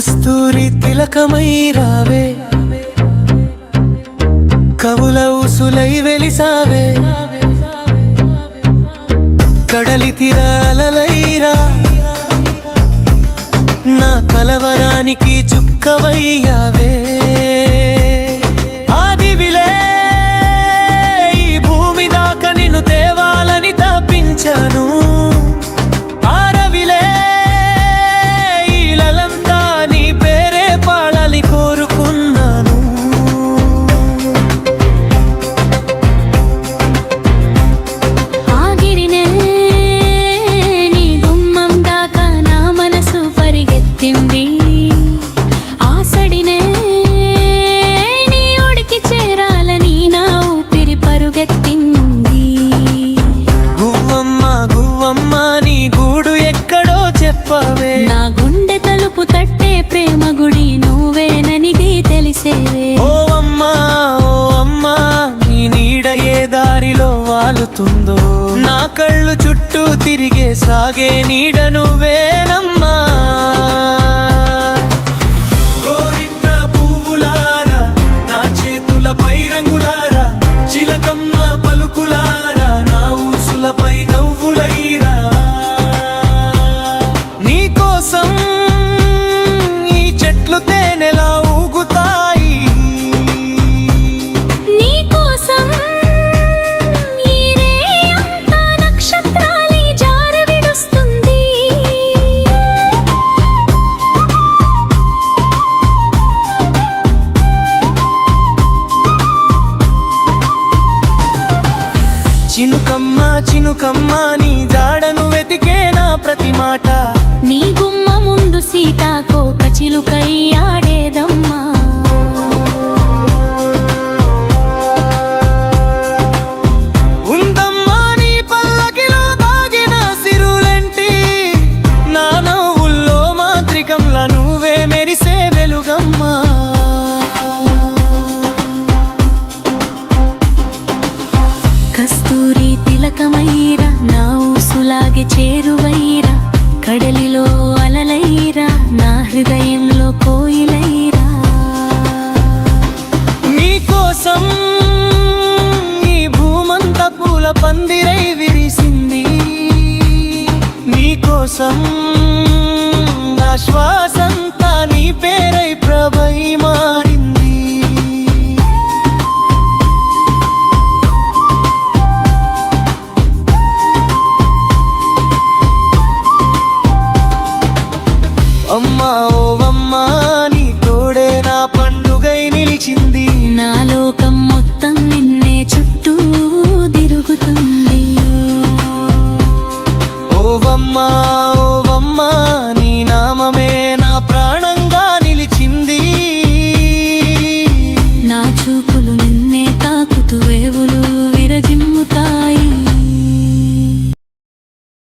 కస్తూరి తిలకమై రావే, కవుల ఊసులై వెలిసావే, కడలి తీరాలలైరా నా కలవరానికి చుక్కవయ్యావే. ఆదివిలే ఈ భూమి దాకా నిన్ను తేవాలని తప్పించాను, ఆరవిలే ఈ లలంతా నీ పేరే పాడాలి కోరుకున్నాను. ఆగిరినే నీ గుమ్మం దాకా నా మనసు పరిగెత్తింది, ఆసడినే నీ ఒడికి చేరాలని నా ఊపిరి పరుగెత్తింది. గువ్వమ్మ గువ్వమ్మ నీ గూడు ఎక్కడో చెప్పవే, నా గుండె తలుపు తట్టే ప్రేమ గుడి నువ్వేననిది తెలిసేవే. ఓ అమ్మా నీ నీడ ఏ దారిలో వాలుతుందో, నా కళ్ళు చుట్టూ తిరిగే సాగే నీడ నువ్వేనమ్మా. గోరింట పువ్వులారా నా చేతులపై రంగులారా, చిలకమ్మ పలుకులారా నా ఊసులపై నవ్వులైరా. నీకోసం ఈ చెట్లు తేనెలా ఊగుతాయి, నీకోసం ఈ రేయంతా నక్షత్రాలే జారి విడుస్తుంది. చినుకమ్మ చినుకమ్మ నీ జాడను వెతికే నా ప్రతి మాట, నీ గుమ్మ ముందు సీతాకోక చిలుకై ఆడేదమ్మా. ఉందమ్మా నీ పల్లకిలో దాగిన సిరులంటి, నా నవ్వుల్లో మాంత్రికంలా నువ్వే మెరిసే వెలుగమ్మా. కస్తూరి తిలకమైరా నా ఊసులాగే చేరువైరా, కడలిలో అలలైరా నా హృదయంలో కోయిలైరా. నీకోసం ఈ భూమంతా పూల పందిరై విరిసింది, నీకోసం నా శ్వాసంతా నీ పేరై ప్రభై మారింది. అమ్మా ఓ అమ్మా నీ తోడే నా పండుగై నిలిచింది, నా లోకం మొత్తం నిన్నే చుట్టూ తిరుగుతుంది. ఓ అమ్మా